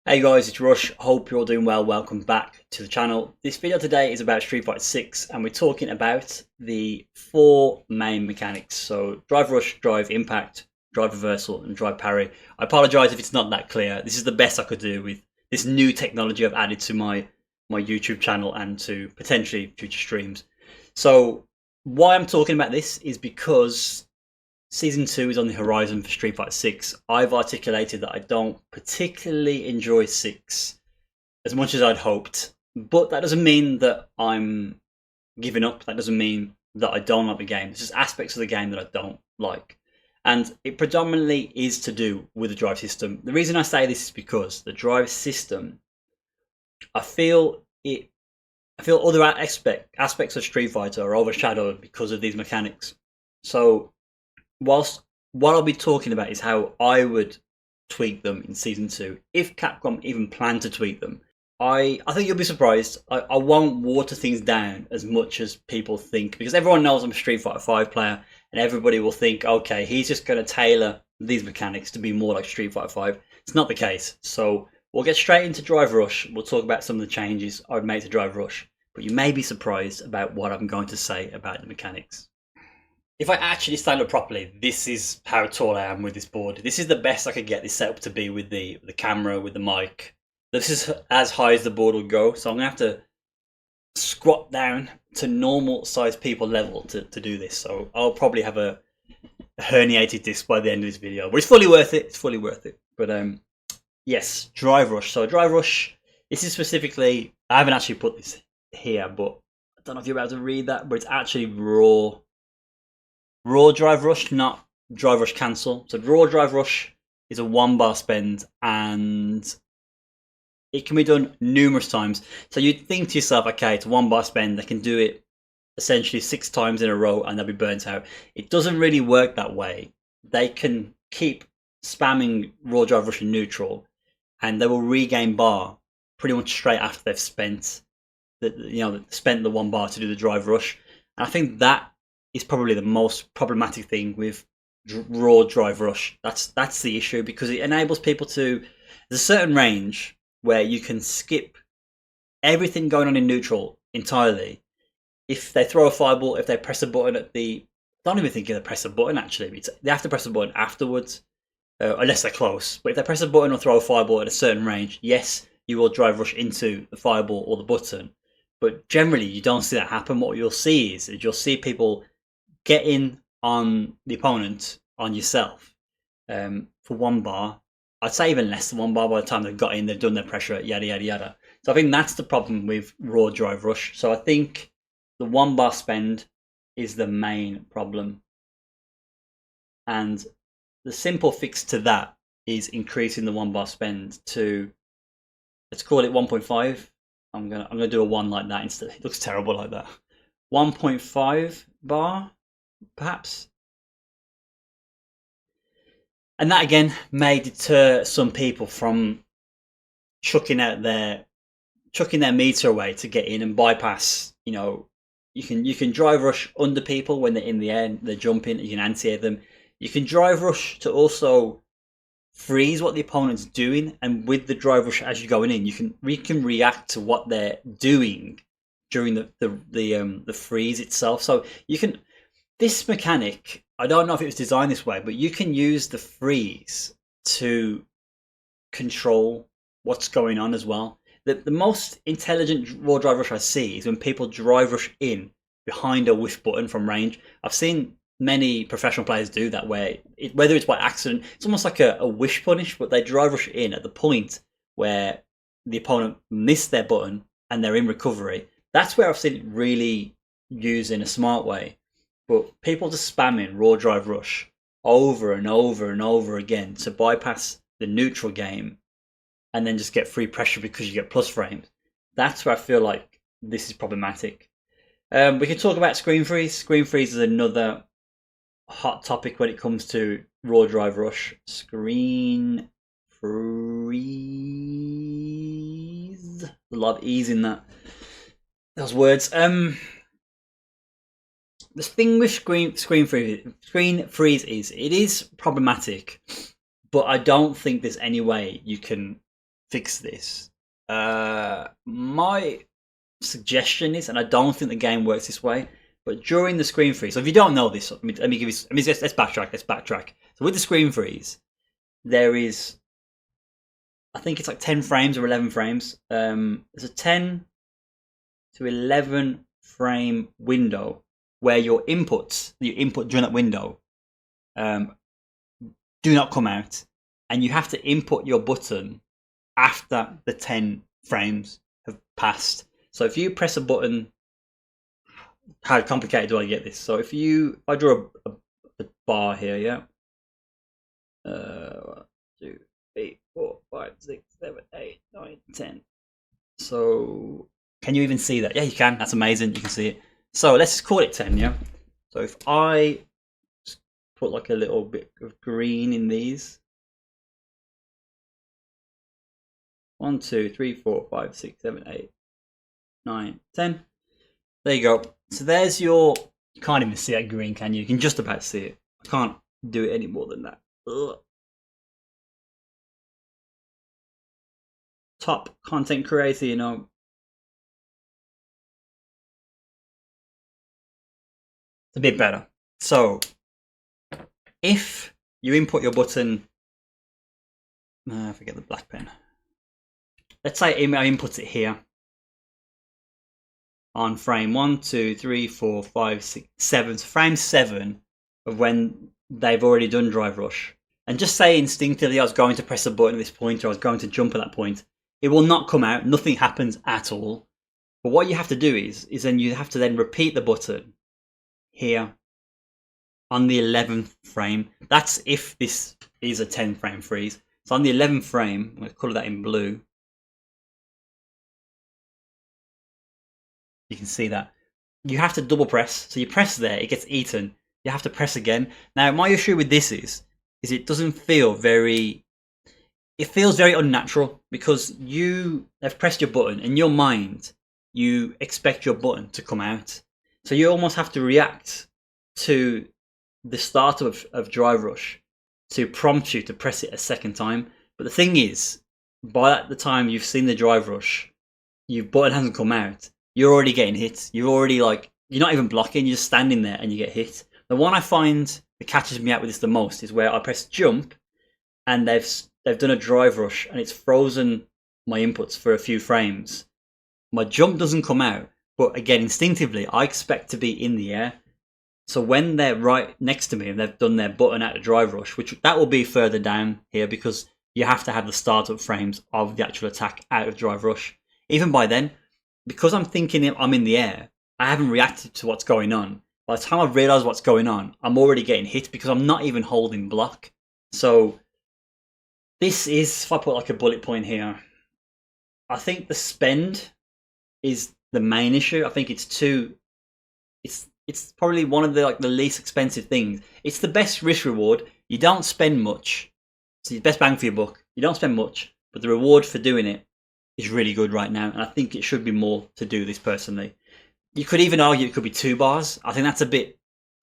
Hey guys, it's Rush. Hope you're all doing well. Welcome back to the channel. This video today is about Street Fighter 6 and we're talking about the four main mechanics. So drive rush, drive impact, drive reversal and drive parry. I apologize if it's not that clear. This is the best I could do with this new technology I've added to my YouTube channel and to potentially future streams. So why I'm talking about this is because Season 2 is on the horizon for Street Fighter 6. I've articulated that I don't particularly enjoy 6 as much as I'd hoped, but that doesn't mean that I'm giving up. That doesn't mean that I don't like the game. There's just aspects of the game that I don't like. And it predominantly is to do with the drive system. The reason I say this is because the drive system, I feel other aspects of Street Fighter are overshadowed because of these mechanics. So whilst what I'll be talking about is how I would tweak them in Season 2, if Capcom even plan to tweak them, I think you'll be surprised. I won't water things down as much as people think, because everyone knows I'm a Street Fighter 5 player, and everybody will think, okay, he's just going to tailor these mechanics to be more like Street Fighter 5. It's not the case. So we'll get straight into Drive Rush. We'll talk about some of the changes I've made to Drive Rush, but you may be surprised about what I'm going to say about the mechanics. If I actually stand up properly, this is how tall I am with this board. This is the best I could get this set up to be with the camera, with the mic. This is as high as the board will go, so I'm going to have to squat down to normal sized people level to do this. So I'll probably have a herniated disc by the end of this video, but it's fully worth it. It's fully worth it. But yes, Drive Rush. So Drive Rush, this is specifically, I haven't actually put this here, but I don't know if you're able to read that, but it's actually Raw Drive Rush, not Drive Rush Cancel. So Raw Drive Rush is a 1 bar spend and it can be done numerous times. So you'd think to yourself, okay, it's a 1 bar spend, they can do it essentially 6 times in a row and they'll be burnt out. It doesn't really work that way. They can keep spamming Raw Drive Rush in neutral and they will regain bar pretty much straight after they've spent the 1 bar to do the Drive Rush. And I think that is probably the most problematic thing with Raw Drive Rush. That's the issue, because it enables people to, there's a certain range where you can skip everything going on in neutral entirely. If they throw a fireball, if they press a button at the, I don't even think they press a button actually. They have to press a button afterwards, unless they're close. But if they press a button or throw a fireball at a certain range, yes, you will Drive Rush into the fireball or the button. But generally, you don't see that happen. What you'll see is you'll see people get in on the opponent, on yourself, for 1 bar. I'd say even less than 1 bar by the time they've got in, they've done their pressure, yada, yada, yada. So I think that's the problem with Raw Drive Rush. So I think the 1 bar spend is the main problem. And the simple fix to that is increasing the 1 bar spend to, let's call it 1.5. I'm gonna do a 1 like that instead. It looks terrible like that. 1.5 bar, perhaps. And that again may deter some people from chucking their meter away to get in and bypass. You can Drive Rush under people when they're in the air, they're jumping. You can anti-air them. You can Drive Rush to also freeze what the opponent's doing, and with the Drive Rush as you're going in, you can react to what they're doing during the freeze itself. So you can, this mechanic, I don't know if it was designed this way, but you can use the freeze to control what's going on as well. The most intelligent Raw Drive Rush I see is when people Drive Rush in behind a whiff button from range. I've seen many professional players do that, where whether it's by accident, it's almost like a wish punish, but they Drive Rush in at the point where the opponent missed their button and they're in recovery. That's where I've seen it really used in a smart way. But people just spamming Raw Drive Rush over and over and over again to bypass the neutral game and then just get free pressure because you get plus frames. That's where I feel like this is problematic. We can talk about screen freeze. Screen freeze is another hot topic when it comes to Raw Drive Rush. Screen freeze. A lot of ease in those words. The thing with screen freeze is it is problematic, but I don't think there's any way you can fix this. My suggestion is, and I don't think the game works this way, but during the screen freeze, so if you don't know this, let me give you, let's backtrack. So with the screen freeze, there is, I think it's like 10 frames or 11 frames. There's a 10 to 11 frame window where your inputs, that you input during that window, do not come out, and you have to input your button after the 10 frames have passed. So if you press a button, how complicated do I get this? So if I draw a bar here, yeah. 1, 2, 3, 4, 5, 6, 7, 8, 9, 10. So can you even see that? Yeah, you can. That's amazing. You can see it. So let's just call it 10, yeah. So if I just put like a little bit of green in these. 1, 2, 3, 4, 5, 6, 7, 8, 9, 10. There you go. So there's your, you can't even see that green, can you? You can just about see it. I can't do it any more than that. Ugh. Top content creator, you know. It's a bit better. So if you input your button, I forget the black pen. Let's say I input it here on frame 1, 2, 3, 4, 5, 6, 7. So frame 7 of when they've already done drive rush. And just say instinctively I was going to press a button at this point, or I was going to jump at that point. It will not come out. Nothing happens at all. But what you have to do is then you have to then repeat the button here on the 11th frame. That's if this is a 10 frame freeze. So on the 11th frame, I'm going to colour that in blue. You can see that. You have to double press. So you press there, it gets eaten. You have to press again. Now, my issue with this is it doesn't feel very... It feels very unnatural because you have pressed your button. In your mind, you expect your button to come out. So you almost have to react to the start of drive rush to prompt you to press it a second time. But the thing is, by the time you've seen the drive rush, your button hasn't come out. You're already getting hit. You're already like, you're not even blocking, you're just standing there and you get hit. The one I find that catches me out with this the most is where I press jump and they've done a drive rush and it's frozen my inputs for a few frames. My jump doesn't come out, but again, instinctively, I expect to be in the air. So when they're right next to me and they've done their button out of drive rush, which that will be further down here because you have to have the startup frames of the actual attack out of drive rush. Even by then, because I'm thinking I'm in the air, I haven't reacted to what's going on. By the time I realise what's going on, I'm already getting hit because I'm not even holding block. So this is, if I put like a bullet point here, I think the spend is the main issue. I think it's probably one of the least expensive things. It's the best risk reward. You don't spend much. It's the best bang for your buck. You don't spend much, but the reward for doing it is really good right now. And I think it should be more to do this personally. You could even argue it could be 2 bars. I think that's a bit,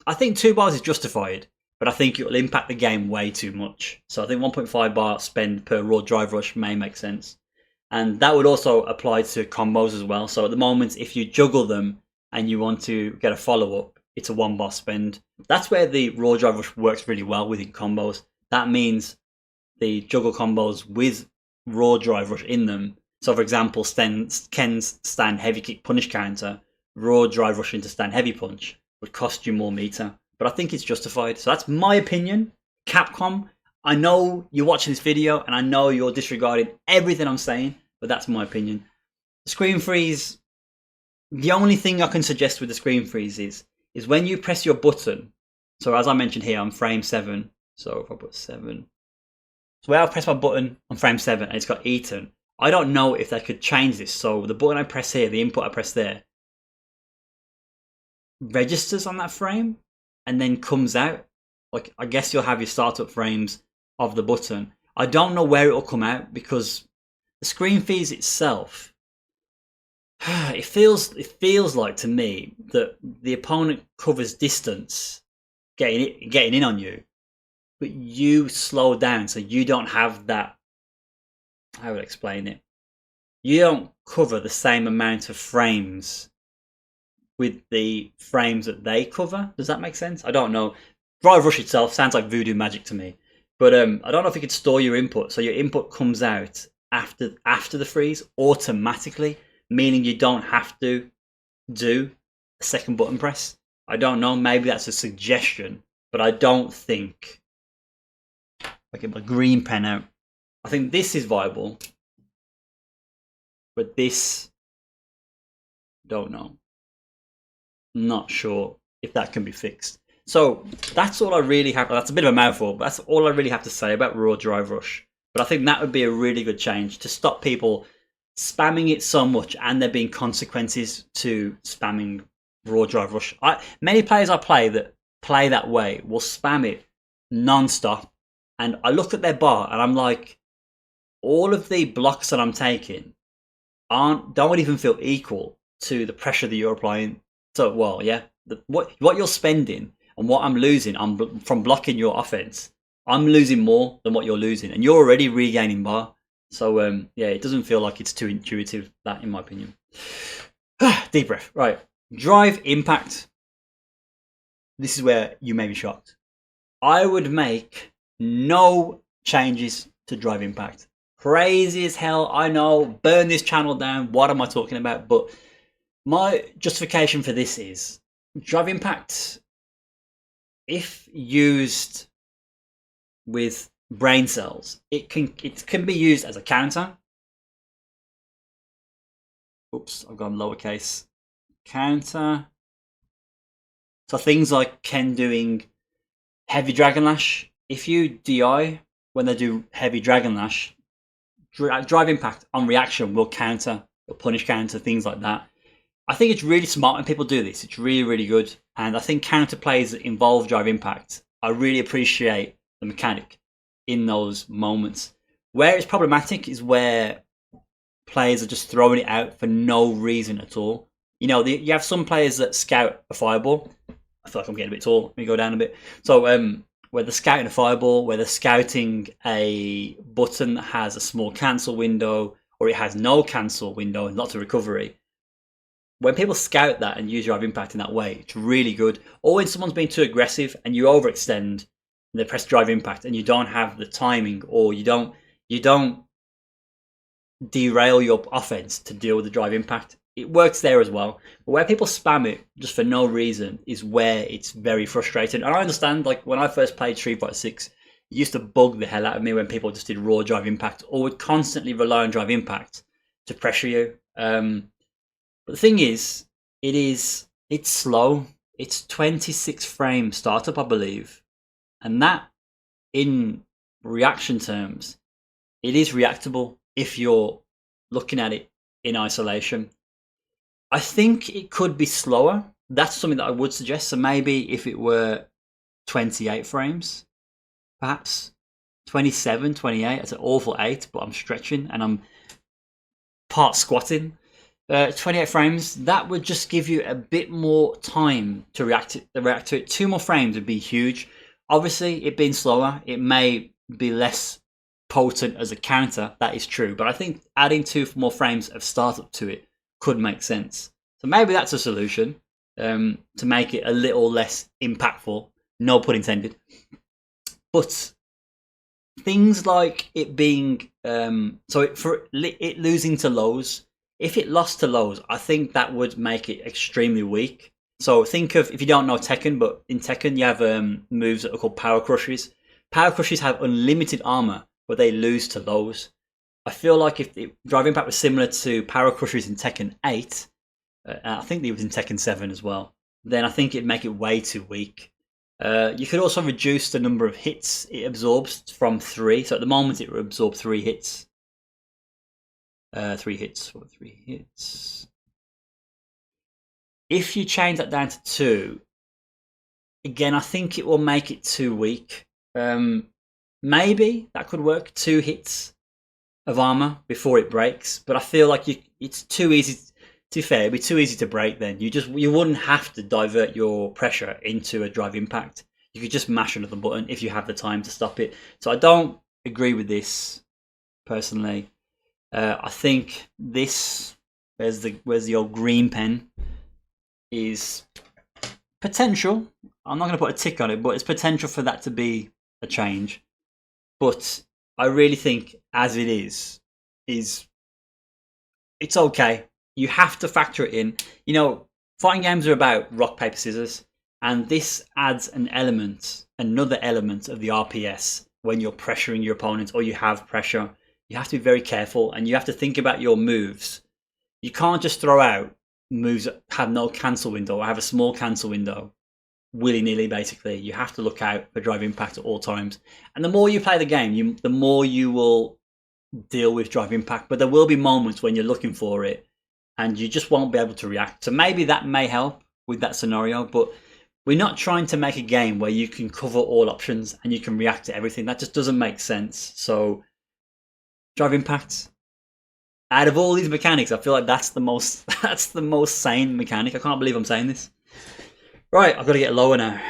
I think 2 bars is justified, but I think it will impact the game way too much. So I think 1.5 bar spend per raw drive rush may make sense. And that would also apply to combos as well. So at the moment, if you juggle them and you want to get a follow-up, it's a 1 bar spend. That's where the raw drive rush works really well within combos. That means the juggle combos with raw drive rush in them. So for example, Ken's stand heavy kick punish counter, raw drive rush into stand heavy punch would cost you more meter. But I think it's justified. So that's my opinion. Capcom, I know you're watching this video and I know you're disregarding everything I'm saying, but that's my opinion. The screen freeze, the only thing I can suggest with the screen freeze is when you press your button. So as I mentioned here, I'm frame 7. So if I put 7. So where I press my button on frame 7 and it's got eaten, I don't know if they could change this. So the button I press here, the input I press there, registers on that frame and then comes out. Like, I guess you'll have your startup frames of the button. I don't know where it'll come out because the screen freeze itself, it feels like to me that the opponent covers distance getting in on you, but you slow down so you don't have that how would I explain it? You don't cover the same amount of frames with the frames that they cover. Does that make sense? I don't know. Drive Rush itself sounds like voodoo magic to me. But I don't know if you could store your input, so your input comes out after the freeze automatically, meaning you don't have to do a second button press. I don't know. Maybe that's a suggestion, but I don't think. I get my green pen out. I think this is viable, but this, don't know. Not sure if that can be fixed. So that's all I really have. That's a bit of a mouthful, but that's all I really have to say about raw drive rush. But I think that would be a really good change to stop people spamming it so much, and there being consequences to spamming raw drive rush. Many players I play that way will spam it non-stop, and I look at their bar and I'm like, all of the blocks that I'm taking don't even feel equal to the pressure that you're applying. So, well, yeah, what you're spending and what I'm losing from blocking your offense, I'm losing more than what you're losing, and you're already regaining bar. So, yeah, it doesn't feel like it's too intuitive, that, in my opinion. Deep breath. Right. Drive impact. This is where you may be shocked. I would make no changes to drive impact. Crazy as hell, I know. Burn this channel down. What am I talking about? But my justification for this is drive impact, if used with brain cells, it can be used as a counter. Oops, I've gone lowercase. Counter. So things like Ken doing heavy Dragon Lash. If you DI when they do heavy Dragon Lash, drive impact on reaction will counter, or punish counter, things like that. I think it's really smart when people do this. It's really, really good. And I think counter plays that involve drive impact, I really appreciate the mechanic in those moments. Where it's problematic is where players are just throwing it out for no reason at all. You know, you have some players that scout a fireball. I feel like I'm getting a bit tall. Let me go down a bit. So where they're scouting a fireball, where they're scouting a button that has a small cancel window, or it has no cancel window and lots of recovery. When people scout that and use drive impact in that way, it's really good. Or when someone's being too aggressive and you overextend, and they press drive impact and you don't have the timing, or you don't derail your offense to deal with the drive impact. It works there as well. But where people spam it just for no reason is where it's very frustrating. And I understand, like when I first played Street Fighter 6, it used to bug the hell out of me when people just did raw drive impact or would constantly rely on drive impact to pressure you. But the thing is, it's slow. It's 26 frame startup, I believe. And that, in reaction terms, it is reactable if you're looking at it in isolation. I think it could be slower. That's something that I would suggest. So maybe if it were 28 frames, perhaps 27, 28. That's an awful 8, but I'm stretching and I'm part squatting. 28 frames, that would just give you a bit more time to react to it. 2 more frames would be huge. Obviously, it being slower, it may be less potent as a counter. That is true, but I think adding 2 more frames of startup to it could make sense. So maybe that's a solution to make it a little less impactful. No pun intended. But things like it being for it losing to lows. If it lost to lows, I think that would make it extremely weak. So think of, if you don't know Tekken, but in Tekken you have moves that are called Power Crushes. Power Crushes have unlimited armor, but they lose to lows. I feel like if drive impact was similar to Power Crushes in Tekken 8, I think it was in Tekken 7 as well, then I think it'd make it way too weak. You could also reduce the number of hits it absorbs from 3. So at the moment it will absorb 3 hits. 3 hits. What, 3 hits? If you change that down to 2, again, I think it will make it too weak. Maybe that could work. 2 hits of armor before it breaks, but I feel like it's too easy. To be fair, it'd be too easy to break. Then you wouldn't have to divert your pressure into a drive impact. You could just mash another button if you have the time to stop it. So I don't agree with this personally. I think this, where's the old green pen, is potential. I'm not going to put a tick on it, but it's potential for that to be a change. But I really think as it is it's okay. You have to factor it in. You know, fighting games are about rock, paper, scissors, and this adds another element of the RPS when you're pressuring your opponent or you have pressure. You have to be very careful and you have to think about your moves. You can't just throw out moves that have no cancel window or have a small cancel window willy-nilly. Basically, you have to look out for drive impact at all times. And the more you play the game, the more you will deal with drive impact, but there will be moments when you're looking for it and you just won't be able to react. So maybe that may help with that scenario, but we're not trying to make a game where you can cover all options and you can react to everything. That just doesn't make sense. So drive impact, out of all these mechanics, I feel like that's the most sane mechanic. I can't believe I'm saying this. Right, I've got to get lower now.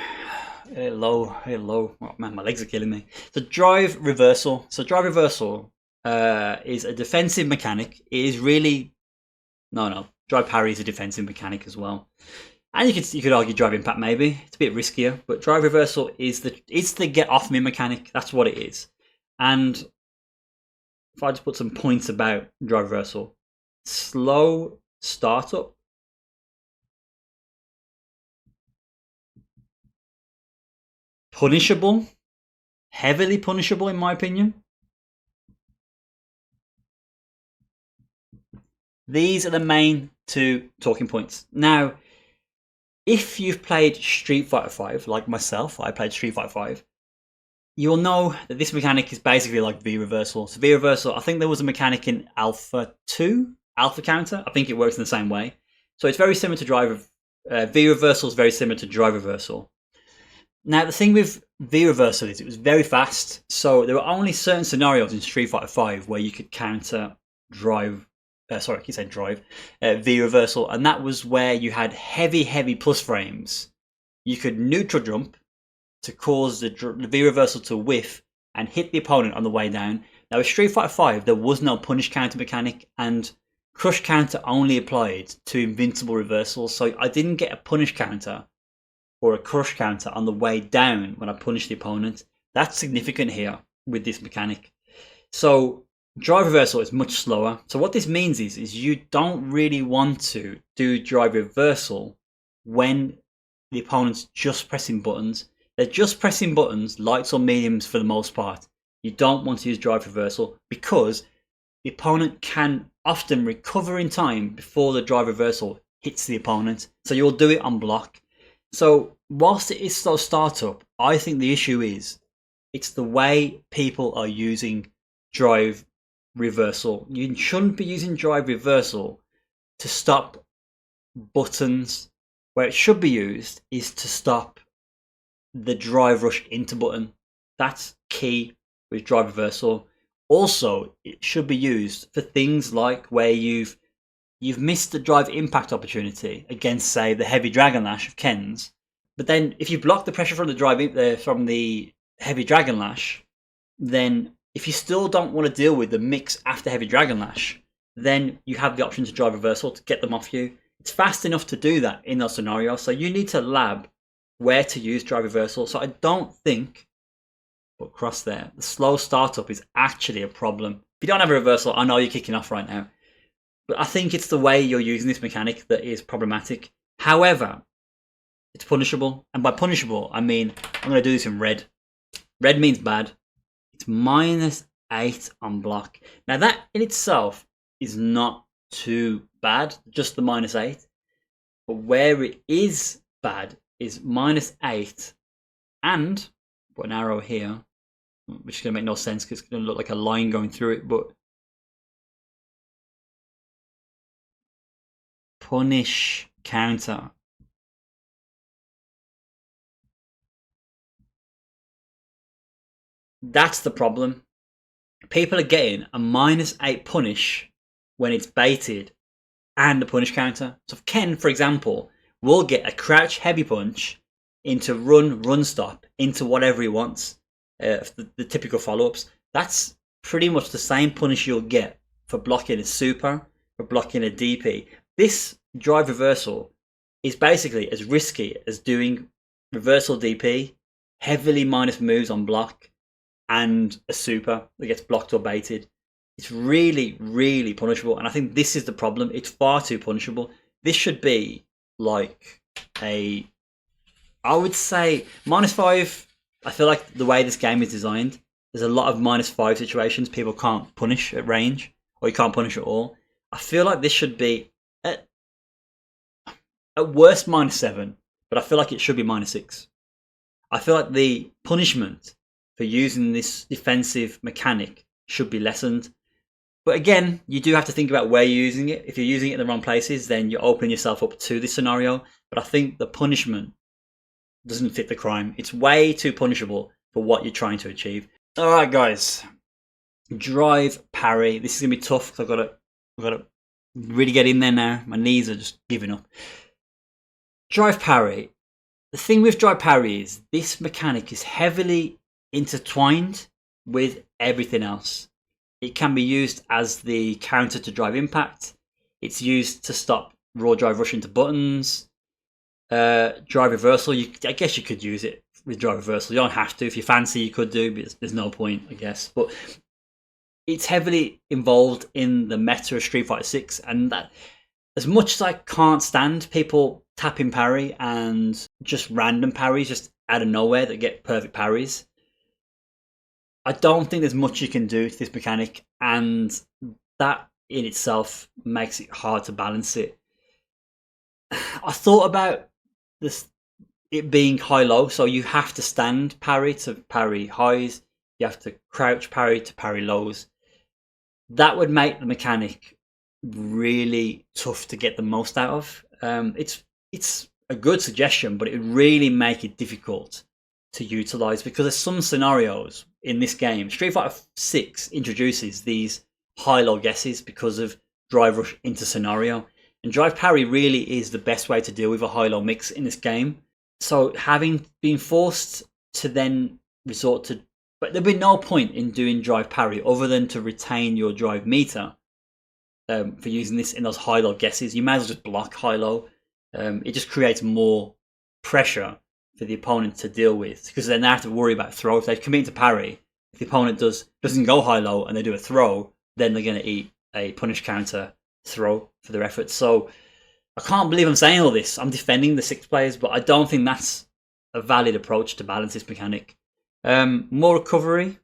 Low. Oh man, my legs are killing me. So drive reversal. Is a defensive mechanic. It is really no. Drive parry is a defensive mechanic as well, and you could argue drive impact maybe. It's a bit riskier, but drive reversal is the get off me mechanic. That's what it is. And if I just put some points about drive reversal, slow startup, punishable, heavily punishable in my opinion. These are the main two talking points. Now, if you've played Street Fighter 5, like myself, I played Street Fighter 5, you'll know that this mechanic is basically like V reversal. So V reversal, I think there was a mechanic in Alpha 2, Alpha Counter. I think it works in the same way. So it's very similar to drive. V reversal is very similar to drive reversal. Now, the thing with V reversal is it was very fast. So there were only certain scenarios in Street Fighter 5 where you could counter drive. V reversal, and that was where you had heavy plus frames. You could neutral jump to cause the V reversal to whiff and hit the opponent on the way down. Now with Street Fighter 5, there was no punish counter mechanic, and crush counter only applied to invincible reversals. So I didn't get a punish counter or a crush counter on the way down when I punished the opponent. That's significant here with this mechanic. So drive reversal is much slower. So what this means is you don't really want to do drive reversal when the opponent's just pressing buttons. They're just pressing buttons, lights or mediums for the most part. You don't want to use drive reversal because the opponent can often recover in time before the drive reversal hits the opponent. So you'll do it on block. So whilst it is slow startup, I think the issue is it's the way people are using drive reversal. You shouldn't be using drive reversal to stop buttons. Where it should be used is to stop the drive rush into button. That's key with drive reversal. Also, it should be used for things like where you've missed the drive impact opportunity against, say, the heavy dragon lash of Ken's. But then if you block the pressure from the heavy dragon lash, then if you still don't want to deal with the mix after heavy dragon lash, then you have the option to drive reversal to get them off you. It's fast enough to do that in those scenarios, so you need to lab where to use drive reversal. So I don't think, but cross there, the slow startup is actually a problem. If you don't have a reversal, I know you're kicking off right now, but I think it's the way you're using this mechanic that is problematic. However, it's punishable, and by punishable, I mean I'm going to do this in red. Red means bad. It's -8 on block. Now that in itself is not too bad, just the -8. But where it is bad is -8 and put an arrow here, which is going to make no sense because it's going to look like a line going through it, but punish counter. That's the problem. People are getting a -8 punish when it's baited and a punish counter. So Ken, for example, will get a crouch heavy punch into run stop, into whatever he wants, the typical follow-ups. That's pretty much the same punish you'll get for blocking a super, for blocking a DP. This drive reversal is basically as risky as doing reversal DP, heavily minus moves on block, and a super that gets blocked or baited. It's really, really punishable, and I think this is the problem. It's far too punishable. This should be like a, I would say -5. I feel like the way this game is designed, there's a lot of -5 situations people can't punish at range, or you can't punish at all. I feel like this should be at worst -7, but I feel like it should be -6. I feel like the punishment for using this defensive mechanic should be lessened. But again, you do have to think about where you're using it. If you're using it in the wrong places, then you're opening yourself up to this scenario. But I think the punishment doesn't fit the crime. It's way too punishable for what you're trying to achieve. All right, guys. Drive parry. This is gonna be tough because I've got to really get in there now. My knees are just giving up. Drive parry. The thing with drive parry is this mechanic is heavily intertwined with everything else. It can be used as the counter to drive impact. It's used to stop raw drive rush into buttons. Drive reversal, I guess you could use it with drive reversal. You don't have to. If you fancy, you could do, but there's no point, I guess. But it's heavily involved in the meta of Street Fighter 6, and that, as much as I can't stand people tapping parry and just random parries just out of nowhere that get perfect parries, I don't think there's much you can do to this mechanic, and that in itself makes it hard to balance it. I thought about this, it being high-low, so you have to stand parry to parry highs, you have to crouch parry to parry lows. That would make the mechanic really tough to get the most out of. It's a good suggestion, but it would really make it difficult to utilize, because there's some scenarios in this game. Street Fighter 6 introduces these high-low guesses because of drive rush into scenario, and drive parry really is the best way to deal with a high-low mix in this game. So having been forced to then resort to, but there'd be no point in doing drive parry other than to retain your drive meter for using this in those high-low guesses. You may as well just block high-low. It just creates more pressure for the opponent to deal with, because then they have to worry about throw. If they commit to parry, if the opponent doesn't go high-low and they do a throw, then they're going to eat a punish counter throw for their efforts. So I can't believe I'm saying all this. I'm defending the 6 players, but I don't think that's a valid approach to balance this mechanic. More recovery.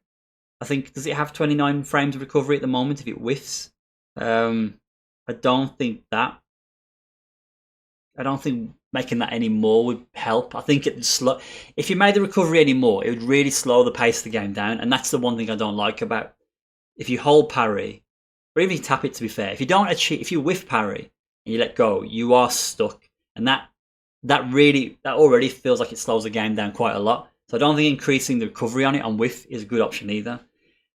I think, does it have 29 frames of recovery at the moment if it whiffs? I don't think making that any more would help. I think it'd slow. If you made the recovery any more, it would really slow the pace of the game down, and that's the one thing I don't like about. If you hold parry, or even if you tap it, to be fair, if you whiff parry and you let go, you are stuck, and that already feels like it slows the game down quite a lot. So I don't think increasing the recovery on it on whiff is a good option either.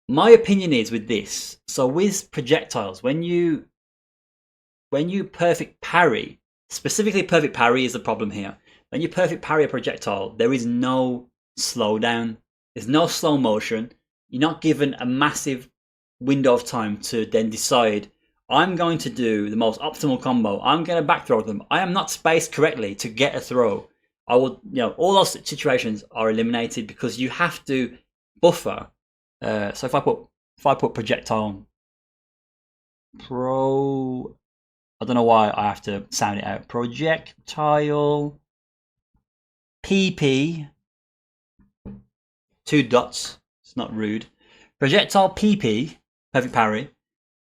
My opinion is with this, so with projectiles, when you perfect parry, specifically perfect parry is the problem here. When you perfect parry a projectile, there is no slowdown. There's no slow motion. You're not given a massive window of time to then decide, I'm going to do the most optimal combo. I'm going to back throw them. I am not spaced correctly to get a throw. I will, all those situations are eliminated because you have to buffer. So if I put projectile pro, I don't know why I have to sound it out. Projectile PP, 2 dots. It's not rude. Projectile PP, perfect parry.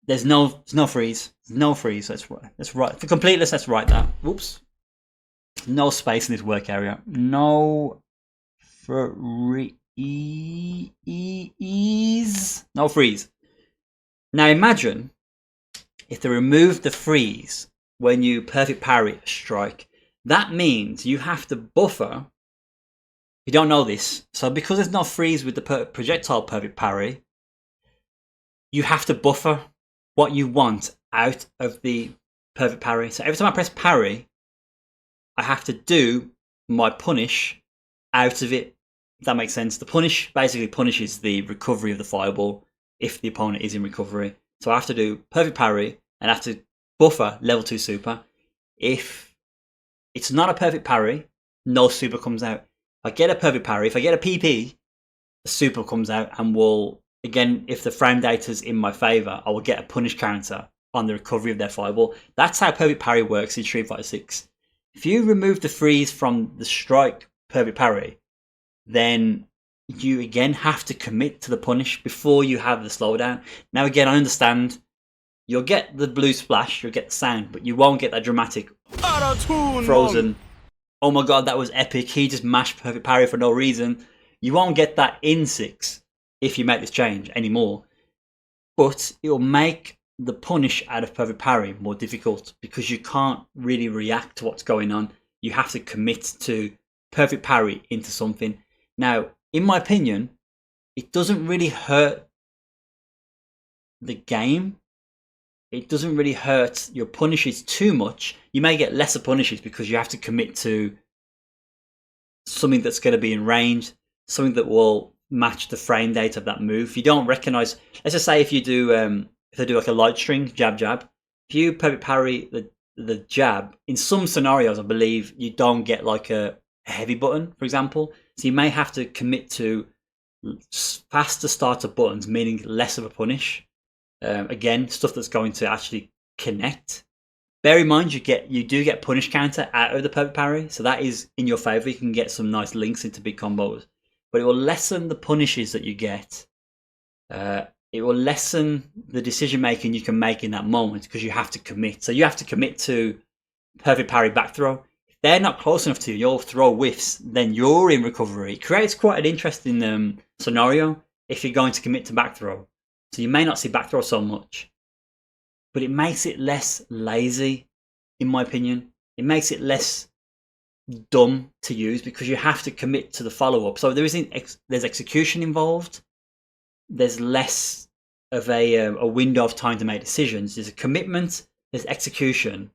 There's no freeze. There's no freeze. That's right. For completeness, let's write that. Whoops. No space in this work area. No freeze. No freeze. Now imagine if they remove the freeze when you perfect parry a strike. That means you have to buffer. You don't know this, so because there's no freeze with the projectile perfect parry, you have to buffer what you want out of the perfect parry. So every time I press parry, I have to do my punish out of it. If that makes sense. The punish basically punishes the recovery of the fireball if the opponent is in recovery. So I have to do perfect parry and I have to buffer level 2 super. If it's not a perfect parry, no super comes out. If I get a perfect parry, if I get a PP, the super comes out and will, again, if the frame data's in my favour, I will get a punish counter on the recovery of their fireball. That's how perfect parry works in Street Fighter 6. If you remove the freeze from the strike perfect parry, then you again have to commit to the punish before you have the slowdown. Now again, I understand you'll get the blue splash, you'll get the sound, but you won't get that dramatic frozen, oh my god, that was epic, he just mashed perfect parry for no reason. You won't get that in 6 if you make this change anymore. But it'll make the punish out of perfect parry more difficult because you can't really react to what's going on. You have to commit to perfect parry into something. Now, in my opinion, it doesn't really hurt the game. It doesn't really hurt your punishes too much. You may get lesser punishes because you have to commit to something that's going to be in range, something that will match the frame data of that move. If you don't recognize, let's just say if you do, if they do like a light string, jab, jab, if you perfect parry the jab, in some scenarios, I believe you don't get like a heavy button, for example. So you may have to commit to faster starter buttons, meaning less of a punish. Again, stuff that's going to actually connect. Bear in mind, you do get punish counter out of the perfect parry, so that is in your favor. You can get some nice links into big combos, but it will lessen the punishes that you get. It will lessen the decision making you can make in that moment because you have to commit. So you have to commit to perfect parry back throw. If they're not close enough to you, your throw whiffs, then you're in recovery. It creates quite an interesting scenario if you're going to commit to back throw. So you may not see back throw so much, but it makes it less lazy, in my opinion. It makes it less dumb to use because you have to commit to the follow-up. So there's execution involved. There's less of a window of time to make decisions. There's a commitment, there's execution,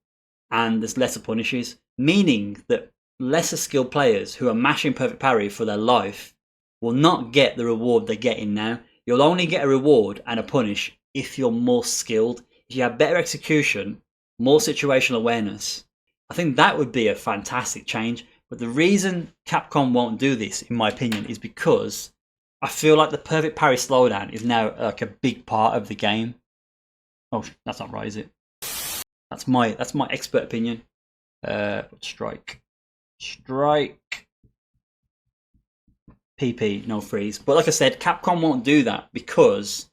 and there's lesser punishes, meaning that lesser skilled players who are mashing perfect parry for their life will not get the reward they're getting now. You'll only get a reward and a punish if you're more skilled. If you have better execution, more situational awareness, I think that would be a fantastic change. But the reason Capcom won't do this, in my opinion, is because I feel like the perfect parry slowdown is now like a big part of the game. Oh, that's not right, is it? That's my expert opinion. Strike. PP, no freeze. But like I said, Capcom won't do that because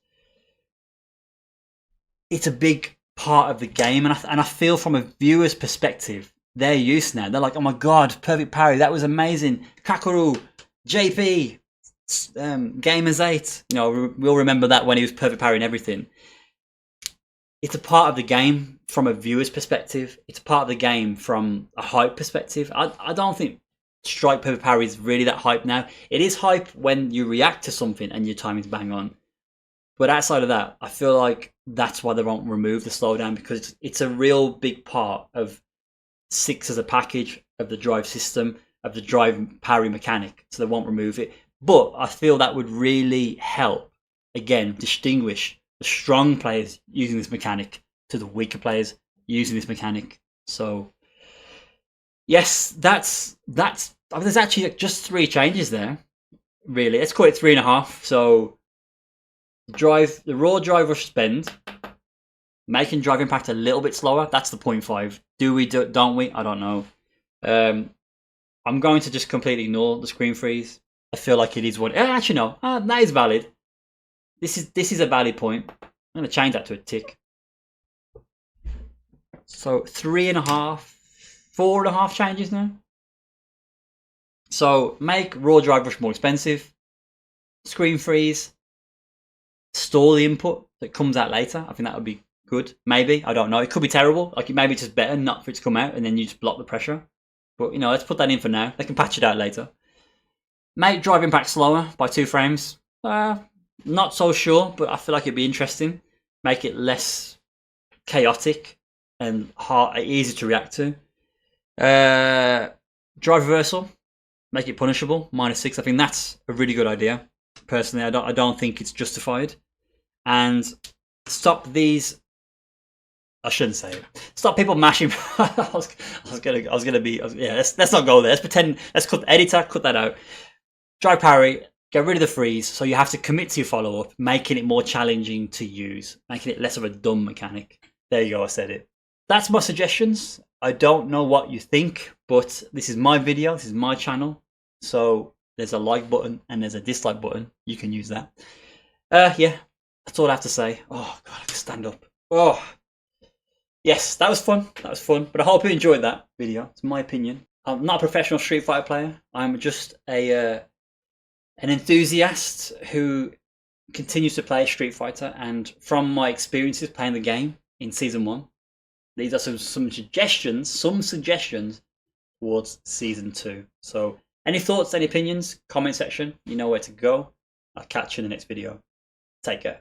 it's a big part of the game, and I feel from a viewer's perspective, they're used now. They're like, oh my god, perfect parry, that was amazing. Kakaroo, JP, Gamers 8. You know, we'll remember that when he was perfect parrying everything. It's a part of the game from a viewer's perspective. It's part of the game from a hype perspective. I don't think strike perfect parry is really that hype now. It is hype when you react to something and your timing's bang on. But outside of that, I feel like that's why they won't remove the slowdown, because it's a real big part of 6 as a package, of the drive system, of the drive parry mechanic. So they won't remove it. But I feel that would really help, again, distinguish the strong players using this mechanic to the weaker players using this mechanic. So yes, that's I mean, there's actually just 3 changes there, really. Let's call it 3.5. So the raw drive rush spend, making drive impact a little bit slower. That's the 0.5. Do we? Don't we? I don't know. I'm going to just completely ignore the screen freeze. I feel like it is what. Actually, no. That is valid. This is a valid point. I'm going to change that to a tick. So 3.5, 4.5 changes now. So make raw drive rush more expensive. Screen freeze. Store the input that comes out later. I think that would be good. Maybe. I don't know. It could be terrible. Like, maybe it's just better not for it to come out and then you just block the pressure. But, you know, let's put that in for now. They can patch it out later. Make drive impact slower by 2 frames. Not so sure, but I feel like it'd be interesting. Make it less chaotic and easy to react to. Drive reversal. Make it punishable. -6. I think that's a really good idea. Personally, I don't think it's justified. And stop these. I shouldn't say it. Stop people mashing. I was gonna be. Yeah, let's not go there. Let's pretend. Let's cut the editor. Cut that out. Drive parry. Get rid of the freeze. So you have to commit to your follow up, making it more challenging to use, making it less of a dumb mechanic. There you go. I said it. That's my suggestions. I don't know what you think, but this is my video. This is my channel. So there's a like button and there's a dislike button. You can use that. Yeah, that's all I have to say. Oh God, I can stand up. Oh. Yes, that was fun. That was fun. But I hope you enjoyed that video. It's my opinion. I'm not a professional Street Fighter player. I'm just an enthusiast who continues to play Street Fighter. And from my experiences playing the game in Season 1, these are some suggestions towards Season 2. So any thoughts, any opinions, comment section, you know where to go. I'll catch you in the next video. Take care.